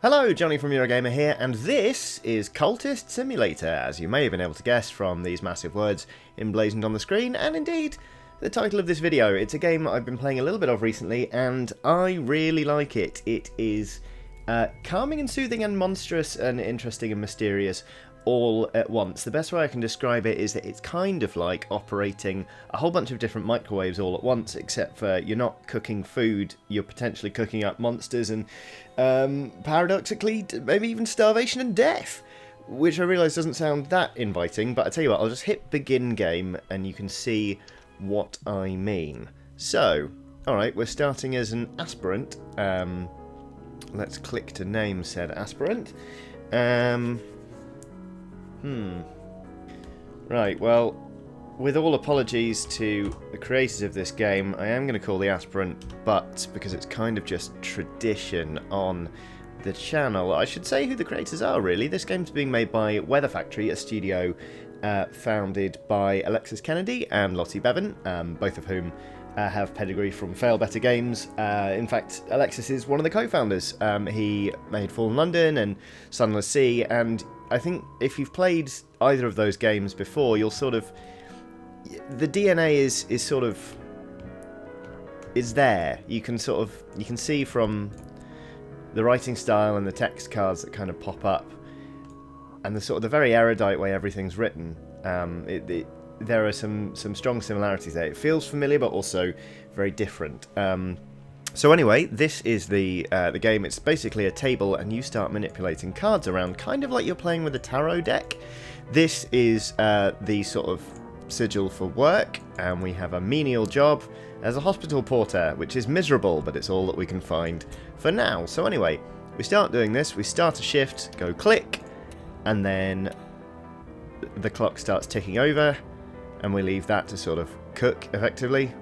Hello, Johnny from Eurogamer here, and this is Cultist Simulator, as you may have been able to guess from these massive words emblazoned on the screen, and indeed, the title of this video. It's a game I've been playing a little bit of recently, and I really like it. It is calming and soothing and monstrous and interesting and mysterious all at once. The best way I can describe it is that it's kind of like operating a whole bunch of different microwaves all at once, except for you're not cooking food, you're potentially cooking up monsters and, paradoxically, maybe even starvation and death, which I realise doesn't sound that inviting, but I tell you what, I'll just hit begin game and you can see what I mean. So, alright, we're starting as an aspirant. Let's click to name said aspirant. Right, well, with all apologies to the creators of this game, I am going to call the aspirant But, because it's kind of just tradition on the channel. I should say who the creators are, really. This game's being made by Weather Factory, a studio founded by Alexis Kennedy and Lottie Bevan, both of whom have pedigree from Fail Better Games. In fact, Alexis is one of the co-founders. He made Fallen London and Sunless Sea, and I think if you've played either of those games before, you'll sort of... the DNA is sort of... is there. You can see from the writing style and the text cards that kind of pop up, and the very erudite way everything's written. There are some strong similarities there. It feels familiar, but also very different. So anyway, this is the game. It's basically a table, and you start manipulating cards around, kind of like you're playing with a tarot deck. This is the sort of sigil for work, and we have a menial job as a hospital porter, which is miserable, but it's all that we can find for now. So anyway, we start doing this. We start a shift, go click, and then the clock starts ticking over, and we leave that to sort of cook effectively.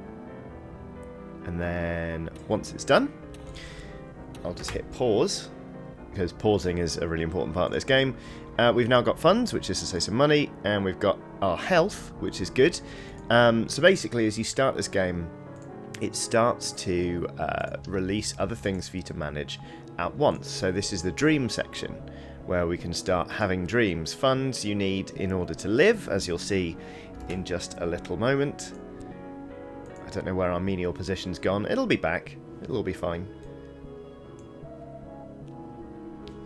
And then once it's done, I'll just hit pause, because pausing is a really important part of this game. We've now got funds, which is to say some money, and we've got our health, which is good. So basically, as you start this game, it starts to release other things for you to manage at once. So this is the dream section, where we can start having dreams. Funds you need in order to live, as you'll see in just a little moment. I don't know where our menial position's gone. It'll be back. It'll all be fine.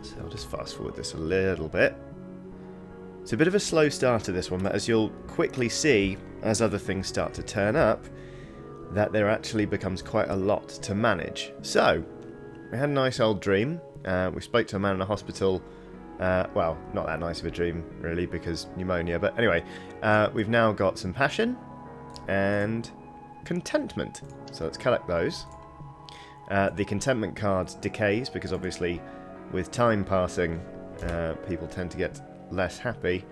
So I'll just fast forward this a little bit. It's a bit of a slow starter, this one, but as you'll quickly see, as other things start to turn up, that there actually becomes quite a lot to manage. So, we had a nice old dream. We spoke to a man in a hospital. Well, not that nice of a dream, really, because pneumonia. But anyway, we've now got some passion and contentment. So let's collect those. The contentment card decays, because obviously with time passing, people tend to get less happy.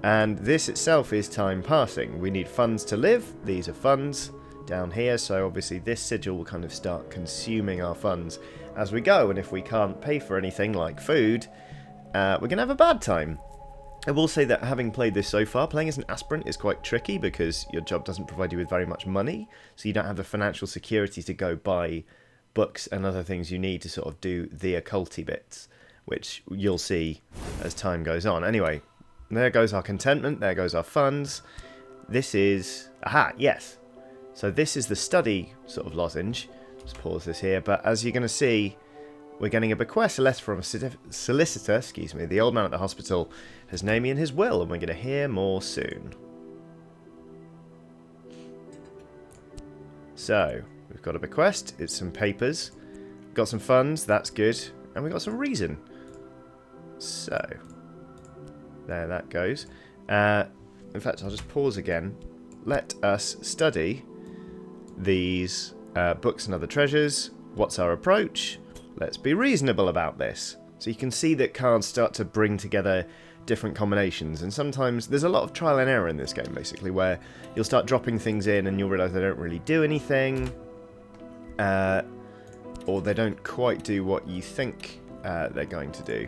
And this itself is time passing. We need funds to live. These are funds down here. So obviously this sigil will kind of start consuming our funds as we go. And if we can't pay for anything like food, we're going to have a bad time. I will say that having played this so far, playing as an aspirant is quite tricky, because your job doesn't provide you with very much money, so you don't have the financial security to go buy books and other things you need to sort of do the occulty bits, which you'll see as time goes on. Anyway, there goes our contentment, there goes our funds. This is... aha, yes. So this is the study sort of lozenge. Just pause this here, but as you're going to see, we're getting a bequest, a letter from a solicitor, excuse me. The old man at the hospital has named me in his will, and we're going to hear more soon. So, we've got a bequest, it's some papers, got some funds, that's good, and we've got some reason. So, there that goes. In fact, I'll just pause again. Let us study these books and other treasures. What's our approach? Let's be reasonable about this. So you can see that cards start to bring together different combinations, and sometimes there's a lot of trial and error in this game, basically, where you'll start dropping things in and you'll realise they don't really do anything, or they don't quite do what you think they're going to do.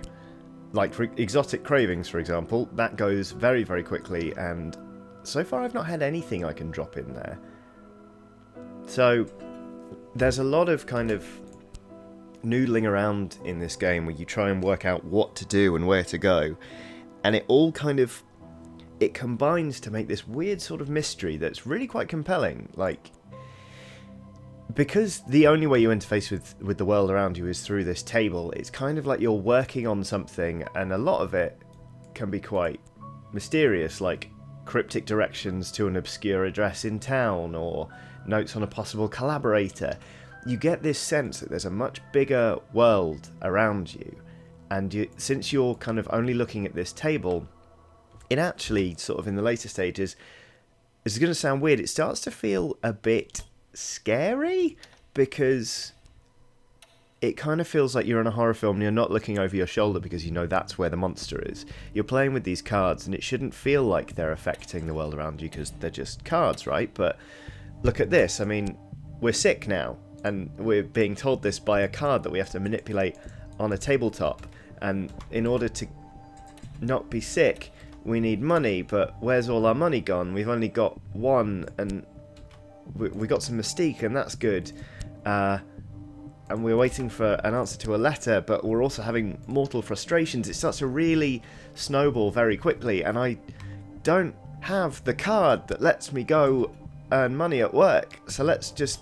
Like for exotic cravings, for example, that goes very, very quickly, and so far I've not had anything I can drop in there. So there's a lot of kind of noodling around in this game where you try and work out what to do and where to go, and it all kind of, it combines to make this weird sort of mystery that's really quite compelling. Like, because the only way you interface with the world around you is through this table, it's kind of like you're working on something, and a lot of it can be quite mysterious, like cryptic directions to an obscure address in town, or notes on a possible collaborator. You get this sense that there's a much bigger world around you, and since you're kind of only looking at this table, it actually, sort of in the later stages, this is going to sound weird, it starts to feel a bit scary, because it kind of feels like you're in a horror film and you're not looking over your shoulder because you know that's where the monster is. You're playing with these cards, and it shouldn't feel like they're affecting the world around you because they're just cards, right? But look at this. I mean, we're sick now, and we're being told this by a card that we have to manipulate on a tabletop. And in order to not be sick, we need money, but where's all our money gone? We've only got one, and we got some mystique, and that's good. And we're waiting for an answer to a letter, but we're also having mortal frustrations. It starts to really snowball very quickly, and I don't have the card that lets me go earn money at work, so let's just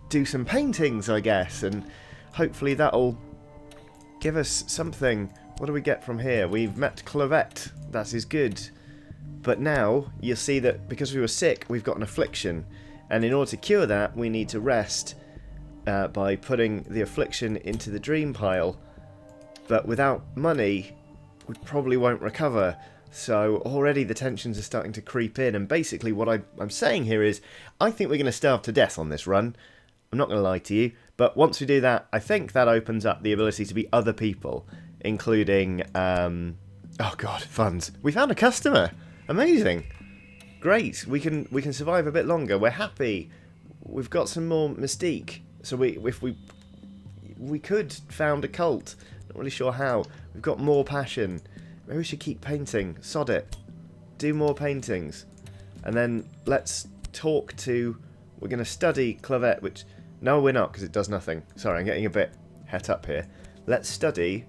do some paintings, I guess, and hopefully that'll give us something. What do we get from here? We've met Clavet. That is good. But now, you'll see that because we were sick, we've got an affliction, and in order to cure that, we need to rest by putting the affliction into the dream pile. But without money, we probably won't recover. So already the tensions are starting to creep in, and basically what I'm saying here is, I think we're going to starve to death on this run. I'm not going to lie to you, but once we do that, I think that opens up the ability to be other people, including, oh god, funds. We found a customer! Amazing! Great, we can survive a bit longer, we're happy, we've got some more mystique. So if we could found a cult, not really sure how. We've got more passion. Maybe we should keep painting. Sod it. Do more paintings. And then let's talk to... We're going to study Clavet, which... No, we're not, because it does nothing. Sorry, I'm getting a bit het up here. Let's study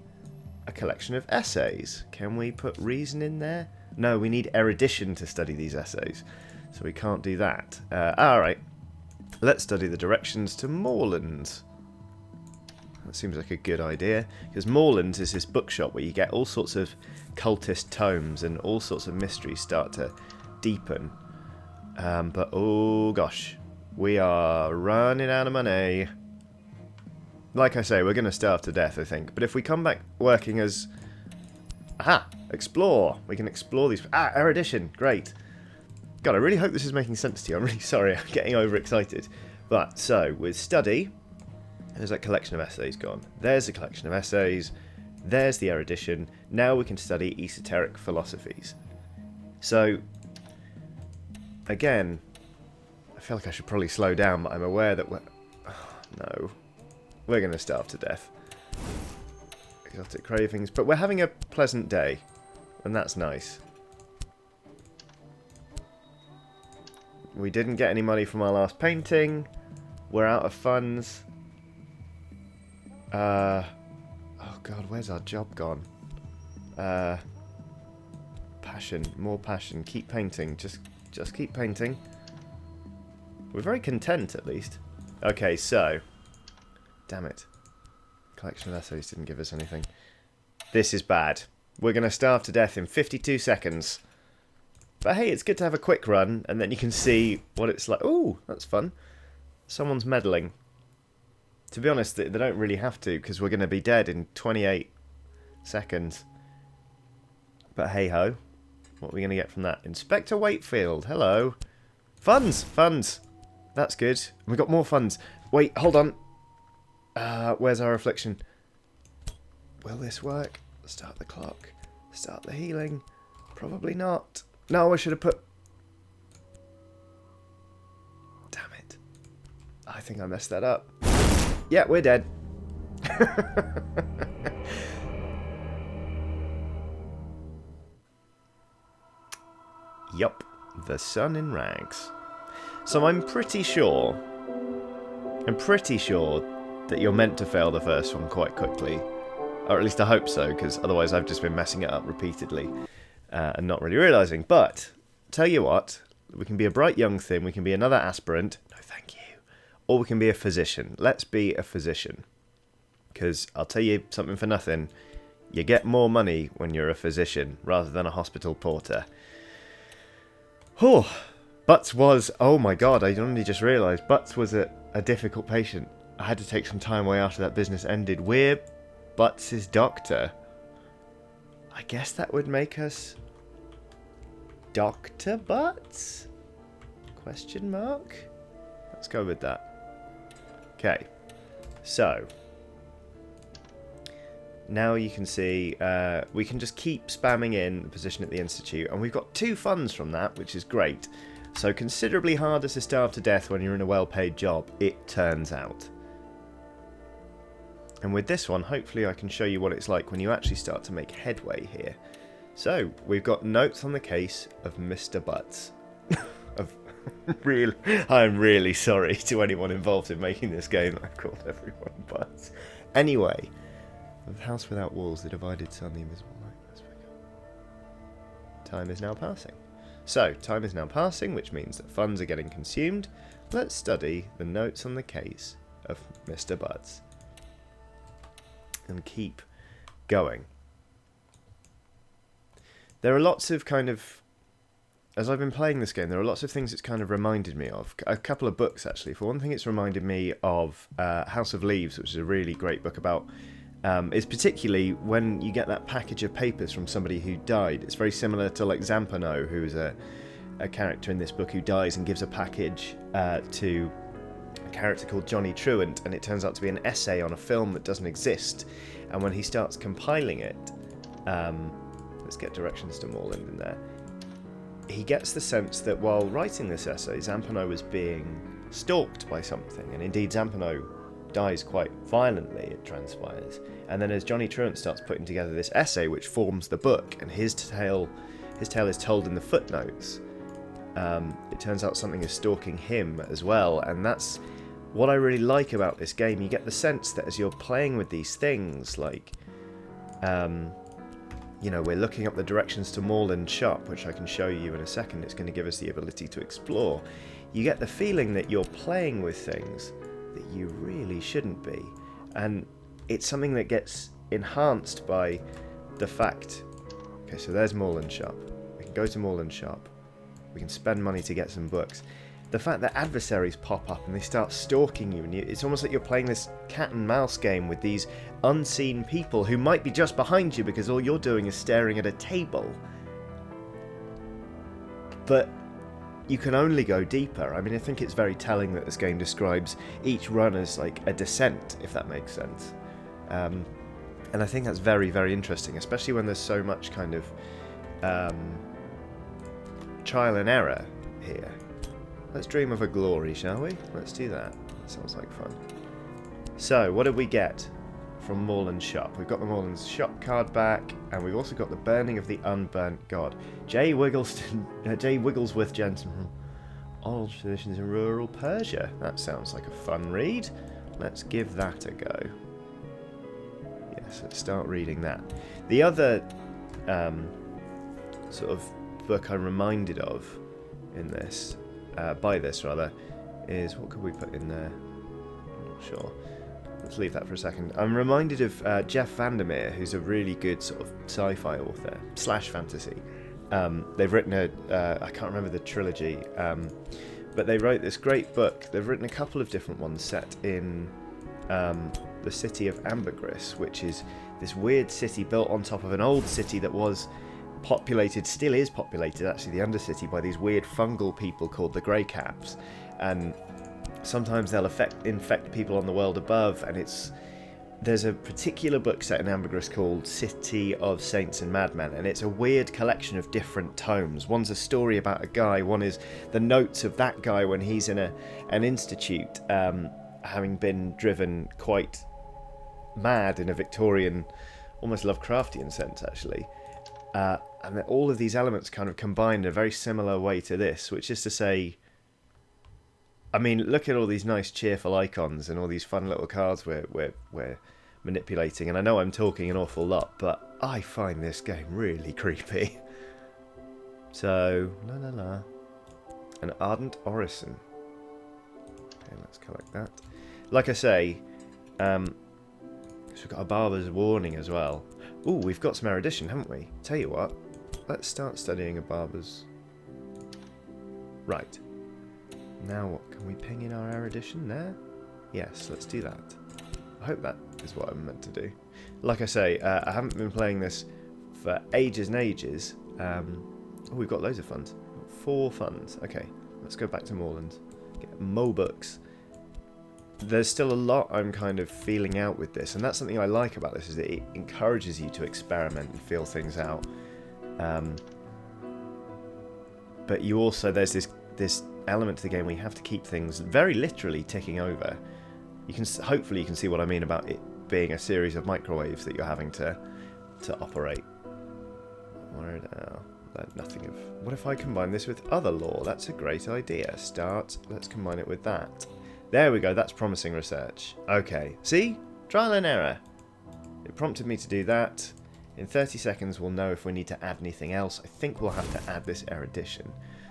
a collection of essays. Can we put reason in there? No, we need erudition to study these essays. So we can't do that. Alright. Let's study the directions to Moorlands. That seems like a good idea, because Moorlands is this bookshop where you get all sorts of cultist tomes and all sorts of mysteries start to deepen. But oh gosh, we are running out of money. Like I say, we're going to starve to death, I think. But if we come back working as... Aha! Explore! We can explore these... Ah, erudition! Great! God, I really hope this is making sense to you. I'm really sorry, I'm getting overexcited. But, so, with study, there's that collection of essays gone. There's a collection of essays. There's the erudition. Now we can study esoteric philosophies. So, again, I feel like I should probably slow down, but I'm aware that we're... Oh, no. We're going to starve to death. Exotic cravings. But we're having a pleasant day, and that's nice. We didn't get any money from our last painting. We're out of funds. Oh god, where's our job gone? Passion, more passion. Keep painting. Just keep painting. We're very content, at least. Okay, so... Damn it. Collection of essays didn't give us anything. This is bad. We're going to starve to death in 52 seconds. But hey, it's good to have a quick run, and then you can see what it's like. Ooh, that's fun. Someone's meddling. To be honest, they don't really have to, because we're going to be dead in 28 seconds. But hey-ho. What are we going to get from that? Inspector Wakefield, hello. Funds! Funds! That's good. We've got more funds. Wait, hold on. Where's our affliction? Will this work? Start the clock. Start the healing. Probably not. No, I should have put... Damn it. I think I messed that up. Yeah, we're dead. Yup. The sun in rags. So I'm pretty sure that you're meant to fail the first one quite quickly. Or at least I hope so, because otherwise I've just been messing it up repeatedly and not really realising. But, tell you what, we can be a bright young thing, we can be another aspirant, no thank you, or we can be a physician. Let's be a physician. Because I'll tell you something for nothing, you get more money when you're a physician rather than a hospital porter. Oh, Butts was, oh my god, I only just realised, Butts was a difficult patient. I had to take some time away after that business ended. We're Butts' doctor. I guess that would make us Dr. Butts? Question mark? Let's go with that. Okay, so now you can see we can just keep spamming in the position at the Institute, and we've got 2 funds from that, which is great. So considerably harder to starve to death when you're in a well-paid job, it turns out. And with this one, hopefully I can show you what it's like when you actually start to make headway here. So, we've got notes on the case of Mr. Butts. I'm really sorry to anyone involved in making this game. I've called everyone Butts. Anyway, the house without walls, the divided sun, the invisible light. Time is now passing. So, time is now passing, which means that funds are getting consumed. Let's study the notes on the case of Mr. Butts. And keep going. There are lots of kind of, as I've been playing this game, there are lots of things it's kind of reminded me of. A couple of books, actually. For one thing, it's reminded me of House of Leaves, which is a really great book about, is particularly when you get that package of papers from somebody who died. It's very similar to like Zampano, who is a character in this book who dies and gives a package to a character called Johnny Truant, and it turns out to be an essay on a film that doesn't exist. And when he starts compiling it, let's get directions to Morland in there, he gets the sense that while writing this essay, Zampano was being stalked by something, and indeed Zampano dies quite violently, it transpires. And then as Johnny Truant starts putting together this essay which forms the book, and his tale is told in the footnotes, it turns out something is stalking him as well. And that's what I really like about this game. You get the sense that as you're playing with these things, like you know, we're looking up the directions to Moorland Shop, which I can show you in a second. It's going to give us the ability to explore. You get the feeling that you're playing with things that you really shouldn't be, and it's something that gets enhanced by the fact, okay, so there's Moorland Shop, we can go to Moorland Shop, we can spend money to get some books. The fact that adversaries pop up and they start stalking you, and it's almost like you're playing this cat and mouse game with these unseen people who might be just behind you because all you're doing is staring at a table. But you can only go deeper. I mean, I think it's very telling that this game describes each run as like a descent, if that makes sense. And I think that's very, very interesting, especially when there's so much kind of trial and error here. Let's dream of a glory, shall we? Let's do that. That sounds like fun. So, what did we get from Moorland Shop? We've got the Moorland Shop card back, and we've also got the Burning of the Unburnt God. J. Wigglesworth Jensen from Oral Traditions in Rural Persia. That sounds like a fun read. Let's give that a go. Yes, let's start reading that. The other sort of book I'm reminded of in this, by this rather, is, what could we put in there? I'm not sure. Let's leave that for a second. I'm reminded of Jeff Vandermeer, who's a really good sort of sci-fi author / fantasy. They've written I can't remember the trilogy, but they wrote this great book. They've written a couple of different ones set in the city of Ambergris, which is this weird city built on top of an old city that was populated, still is populated actually, the Undercity, by these weird fungal people called the Grey Caps. And sometimes they'll infect people on the world above, and there's a particular book set in Ambergris called City of Saints and Madmen, and it's a weird collection of different tomes. One's a story about a guy, one is the notes of that guy when he's in an institute, having been driven quite mad in a Victorian, almost Lovecraftian sense actually. And that all of these elements kind of combine in a very similar way to this, which is to say, I mean, look at all these nice, cheerful icons and all these fun little cards we're manipulating. And I know I'm talking an awful lot, but I find this game really creepy. So, la la la. An Ardent Orison. Okay, let's collect that. Like I say, so we've got a Barber's Warning as well. Ooh, we've got some erudition, haven't we? Tell you what, let's start studying a Barber's... Right. Now what, can we ping in our erudition there? Yes, let's do that. I hope that is what I'm meant to do. Like I say, I haven't been playing this for ages and ages. Oh, we've got loads of funds. 4 funds. Okay, let's go back to Moorlands. Get mo books. There's still a lot I'm kind of feeling out with this, and that's something I like about this, is that it encourages you to experiment and feel things out. But you also, there's this element to the game where you have to keep things very literally ticking over. You can hopefully you can see what I mean about it being a series of microwaves that you're having to operate. Where now? Nothing of. What if I combine this with other lore? That's a great idea. Start. Let's combine it with that. There we go. That's promising research. Okay. See? Trial and error. It prompted me to do that. In 30 seconds, we'll know if we need to add anything else. I think we'll have to add this erudition.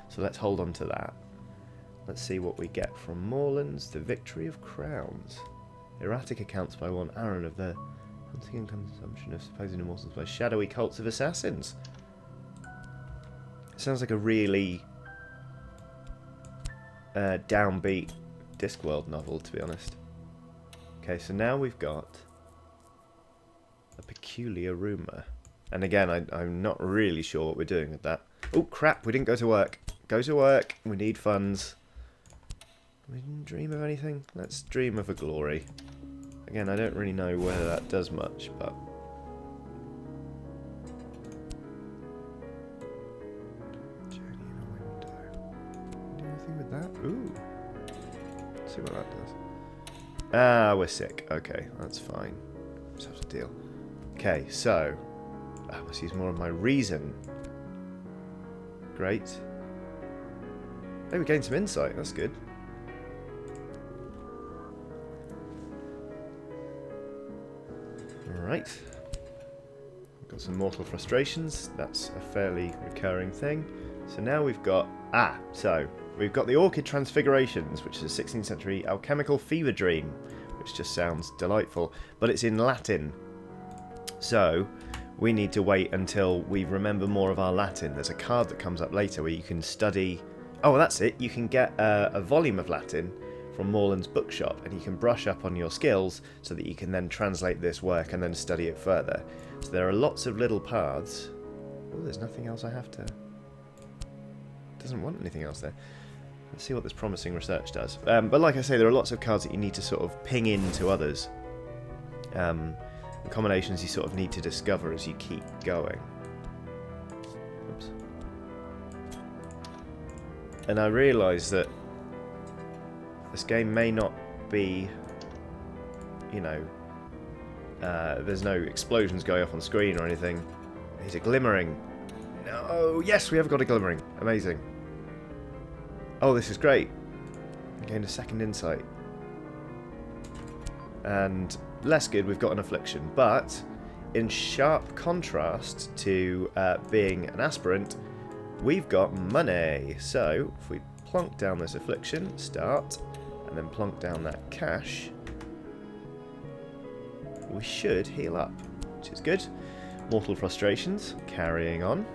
So let's hold on to that. Let's see what we get from Moorlands. The Victory of Crowns. Erratic accounts by one Aaron of the hunting and consumption of supposed immortals by shadowy cults of assassins. It sounds like a really downbeat Discworld novel, to be honest. Okay, so now we've got a peculiar rumour. And again, I'm not really sure what we're doing with that. Oh, crap, we didn't go to work. Go to work. We need funds. We didn't dream of anything. Let's dream of a glory. Again, I don't really know whether that does much, but... Journey in a window. Do anything with that? Ooh. Let's see what that does. Ah, we're sick. Okay, that's fine. Just have to deal. Okay, so... I must use more of my reason. Great. Hey, we gained some insight. That's good. Alright. Got some mortal frustrations. That's a fairly recurring thing. So now we've got... so we've got the Orchid Transfigurations, which is a 16th century alchemical fever dream, which just sounds delightful, but it's in Latin. So we need to wait until we remember more of our Latin. There's a card that comes up later where you can study... Oh, that's it. You can get a volume of Latin from Moorland's bookshop, and you can brush up on your skills so that you can then translate this work and then study it further. So there are lots of little paths. Oh, there's nothing else I have to... Doesn't want anything else there. Let's see what this promising research does. But like I say, there are lots of cards that you need to sort of ping into others. Combinations you sort of need to discover as you keep going. Oops. And I realise that this game may not be, you know, there's no explosions going off on screen or anything. Is it glimmering? No! Yes, we have got a glimmering. Amazing. Oh, this is great. I gained a second insight. And less good, we've got an affliction. But in sharp contrast to being an aspirant, we've got money. So if we plonk down this affliction, start, and then plonk down that cash, we should heal up, which is good. Mortal frustrations, carrying on.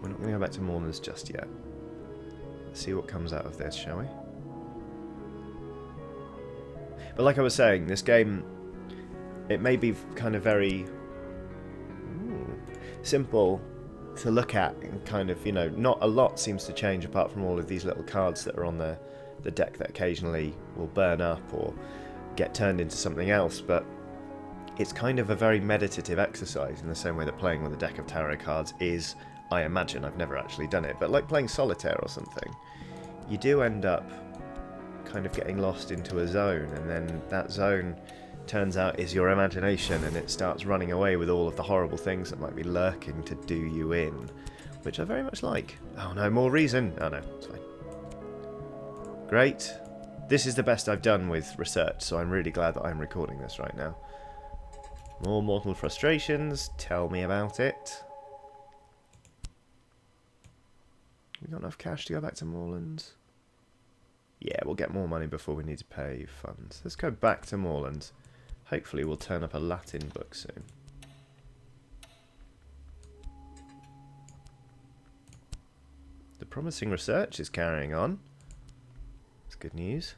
We're not going to go back to Mourners just yet. Let's see what comes out of this, shall we? But like I was saying, this game, it may be kind of very simple to look at, and kind of, you know, not a lot seems to change apart from all of these little cards that are on the deck that occasionally will burn up or get turned into something else, but it's kind of a very meditative exercise in the same way that playing with a deck of tarot cards is, I imagine. I've never actually done it, but like playing solitaire or something, you do end up kind of getting lost into a zone, and then that zone turns out is your imagination, and it starts running away with all of the horrible things that might be lurking to do you in, which I very much like. Oh no, more reason. Oh no, it's fine. Great. This is the best I've done with research, so I'm really glad that I'm recording this right now. More mortal frustrations. Tell me about it. We got enough cash to go back to Moorlands? Yeah, we'll get more money before we need to pay funds. Let's go back to Moorlands. Hopefully we'll turn up a Latin book soon. The promising research is carrying on. It's good news.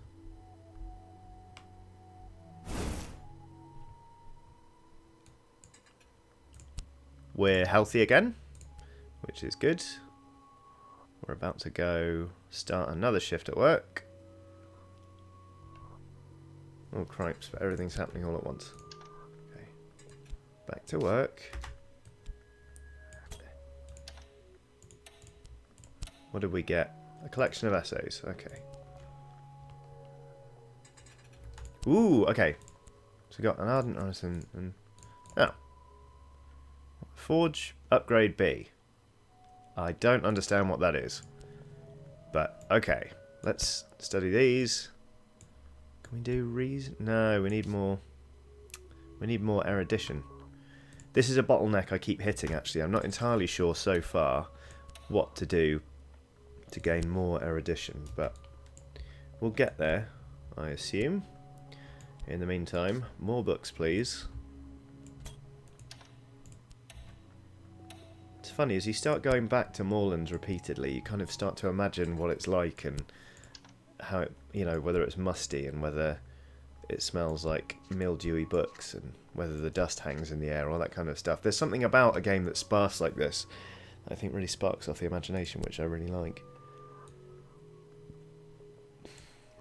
We're healthy again, which is good. We're about to go start another shift at work. Oh cripes, but everything's happening all at once. Okay. Back to work. What did we get? A collection of essays. Okay. Ooh, okay. So we got an ardent orison and... Oh. Forge upgrade B. I don't understand what that is. But, okay. Let's study these. Can we do reason? No, we need more. We need more erudition. This is a bottleneck I keep hitting, actually. I'm not entirely sure so far what to do to gain more erudition, but we'll get there, I assume. In the meantime, more books, please. It's funny, as you start going back to Moorlands repeatedly, you kind of start to imagine what it's like and how it, you know, whether it's musty and whether it smells like mildewy books and whether the dust hangs in the air, all that kind of stuff. There's something about a game that's sparse like this that I think really sparks off the imagination, which I really like.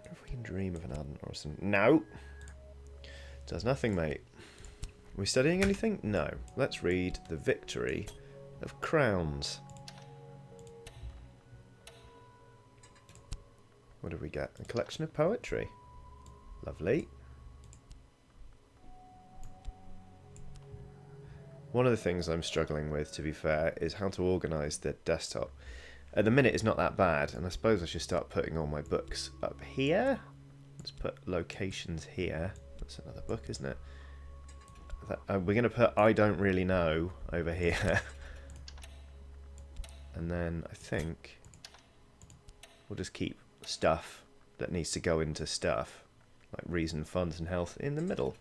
If we can dream of an ardent orison. No! Does nothing, mate. Are we studying anything? No. Let's read The Victory of Crowns. What did we get? A collection of poetry. Lovely. One of the things I'm struggling with, to be fair, is how to organise the desktop. At the minute it's not that bad, and I suppose I should start putting all my books up here. Let's put locations here. That's another book, isn't it? We're going to put I Don't Really Know over here. And then I think we'll just keep stuff that needs to go into stuff, like reason, funds and health, in the middle.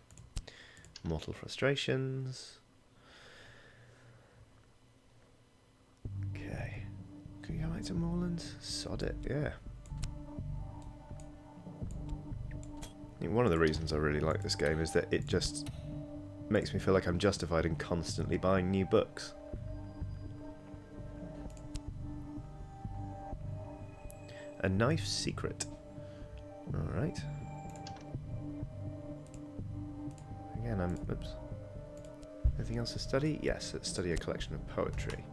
Mortal frustrations. Okay. Can we go back to Moorlands? Sod it, yeah. I think one of the reasons I really like this game is that it just makes me feel like I'm justified in constantly buying new books. A knife's secret. Alright. Again, oops. Anything else to study? Yes, let's study a collection of poetry.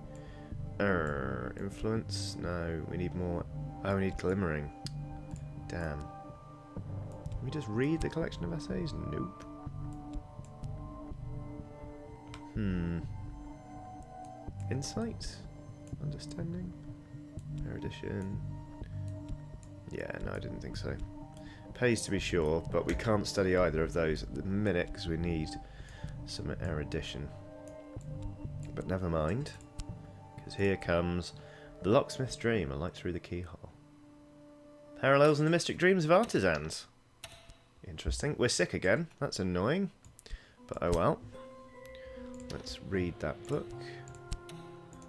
Influence? No, we need more. Oh, we need glimmering. Damn. Can we just read the collection of essays? Nope. Insight? Understanding? Erudition? Yeah, no, I didn't think so. Pays to be sure, but we can't study either of those at the minute because we need some erudition. But never mind, because here comes The Locksmith's Dream, A Light Through the Keyhole. Parallels in the Mystic Dreams of Artisans. Interesting. We're sick again. That's annoying. But oh well. Let's read that book.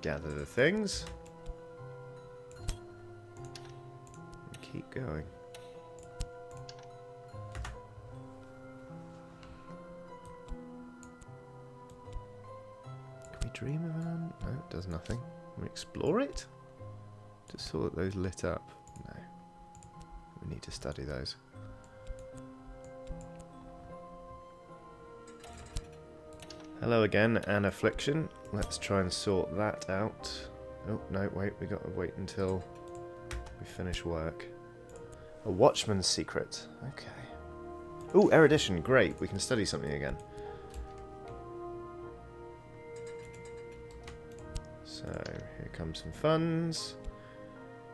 Gather the things. And keep going. Can we dream of an... No, it does nothing. Can we explore it? Just saw that those lit up. No. We need to study those. Hello again, an affliction. Let's try and sort that out. Oh, no, wait, we got to wait until we finish work. A watchman's secret. Okay. Ooh, erudition, great. We can study something again. So, here comes some funds.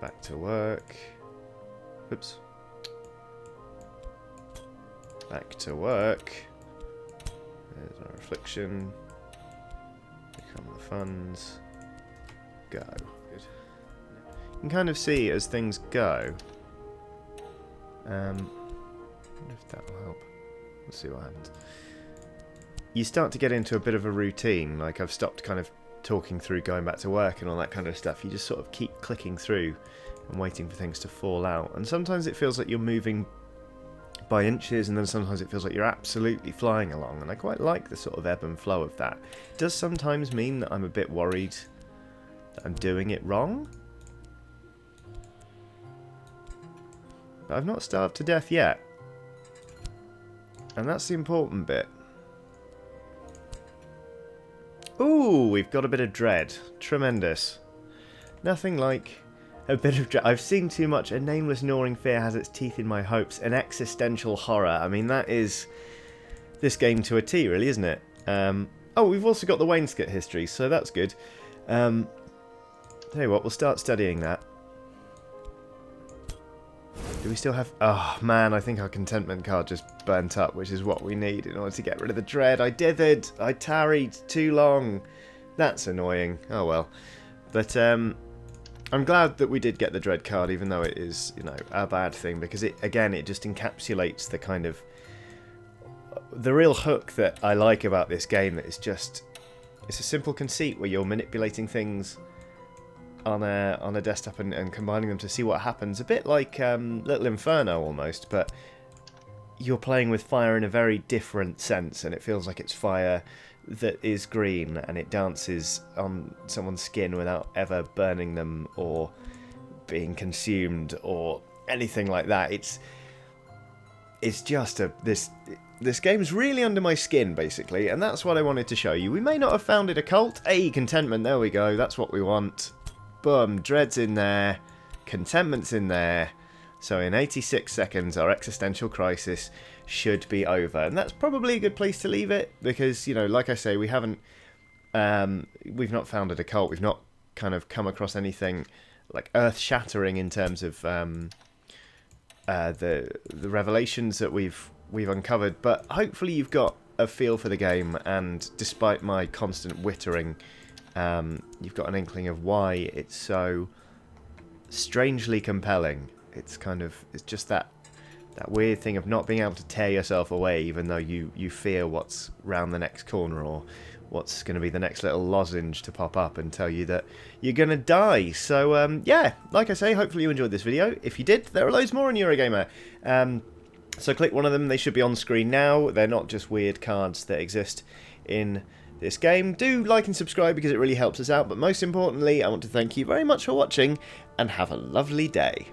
Back to work. Oops. Back to work. There's our affliction. Become the funds. Go. Good. You can kind of see as things go. I wonder if that will help. Let's see what happens. You start to get into a bit of a routine. Like, I've stopped kind of talking through going back to work and all that kind of stuff. You just sort of keep clicking through and waiting for things to fall out. And sometimes it feels like you're moving by inches, and then sometimes it feels like you're absolutely flying along. And I quite like the sort of ebb and flow of that. It does sometimes mean that I'm a bit worried that I'm doing it wrong. But I've not starved to death yet. And that's the important bit. Ooh, we've got a bit of dread. Tremendous. Nothing like a bit of dread. I've seen too much. A nameless gnawing fear has its teeth in my hopes. An existential horror. I mean, that is this game to a T, really, isn't it? Oh, we've also got the wainscot history, so that's good. Tell you what, we'll start studying that. Do we still have... Oh, man, I think our contentment card just burnt up, which is what we need in order to get rid of the dread. I dithered. I tarried too long. That's annoying. Oh, well. But I'm glad that we did get the dread card, even though it is, you know, a bad thing, because, it just encapsulates the kind of... The real hook that I like about this game, that is just... It's a simple conceit where you're manipulating things on a desktop and combining them to see what happens. A bit like Little Inferno almost, but you're playing with fire in a very different sense, and it feels like it's fire that is green and it dances on someone's skin without ever burning them or being consumed or anything like that. It's just this game's really under my skin, basically, and that's what I wanted to show you. We may not have found it occult. Hey, contentment, there we go, that's what we want. Boom, dread's in there, contentment's in there, so in 86 seconds our existential crisis should be over. And that's probably a good place to leave it, because, you know, like I say, we haven't, we've not found it occult, we've not kind of come across anything like earth-shattering in terms of the revelations that we've uncovered, but hopefully you've got a feel for the game, and despite my constant wittering, you've got an inkling of why it's so strangely compelling. It's just that weird thing of not being able to tear yourself away, even though you fear what's round the next corner, or what's going to be the next little lozenge to pop up and tell you that you're going to die. So, yeah, like I say, hopefully you enjoyed this video. If you did, there are loads more on Eurogamer. So click one of them, they should be on screen now. They're not just weird cards that exist in this game. Do like and subscribe because it really helps us out, but most importantly, I want to thank you very much for watching, and have a lovely day.